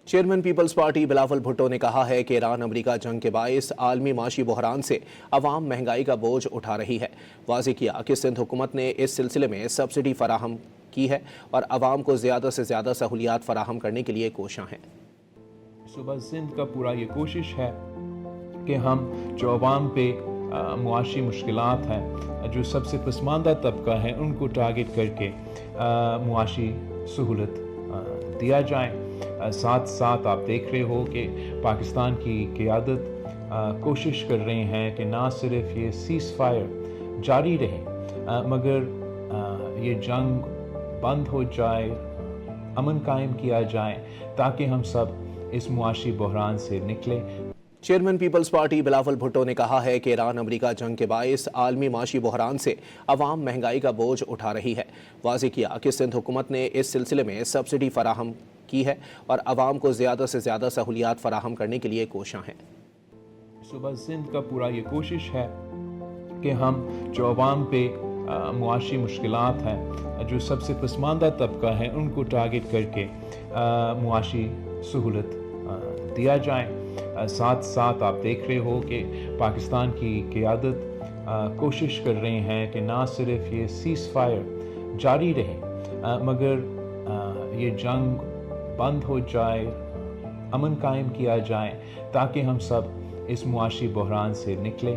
Chairman peoples party Bilawal Bhutto نے کہا ہے کہ ایران امریکہ جنگ کے باعث عالمی معاشی بحران سے عوام مہنگائی کا بوجھ اٹھا رہی ہے۔ واضح کیا کہ سندھ حکومت نے اس سلسلے میں سبسڈی فراہم کی ہے اور عوام کو زیادہ سے زیادہ سہولیات فراہم کرنے کے لیے کوشاں ہیں۔ صوبہ سندھ کا پورا یہ کوشش ہے کہ ہم جو عوام پہ معاشی مشکلات ہیں، جو سب سے پسماندہ طبقہ ہے، ان کو ٹارگٹ کر کے معاشی سہولت دیا جائے۔ ساتھ ساتھ آپ دیکھ رہے ہو کہ پاکستان کی قیادت کوشش کر رہے ہیں کہ نہ صرف یہ سیز فائر جاری رہے مگر یہ جنگ بند ہو جائے، امن قائم کیا جائے تاکہ ہم سب اس معاشی بحران سے نکلیں۔ Chairman peoples party Bilawal Bhutto نے کہا ہے کہ ایران امریکہ جنگ کے باعث عالمی معاشی بحران سے عوام مہنگائی کا بوجھ اٹھا رہی ہے۔ واضح کیا کہ سندھ حکومت نے اس سلسلے میں سبسڈی فراہم کی ہے اور عوام کو زیادہ سے زیادہ سہولیات فراہم کرنے کے لیے کوشاں ہیں۔ صوبہ سندھ کا پورا یہ کوشش ہے کہ ہم جو عوام پہ معاشی مشکلات ہیں، جو سب سے پسماندہ طبقہ ہے، ان کو ٹارگٹ کر کے معاشی سہولت دیا جائے۔ ساتھ ساتھ آپ دیکھ رہے ہو کہ پاکستان کی قیادت کوشش کر رہے ہیں کہ نہ صرف یہ سیز فائر جاری رہے مگر یہ جنگ بند ہو جائے، امن قائم کیا جائے تاکہ ہم سب اس معاشی بحران سے نکلیں۔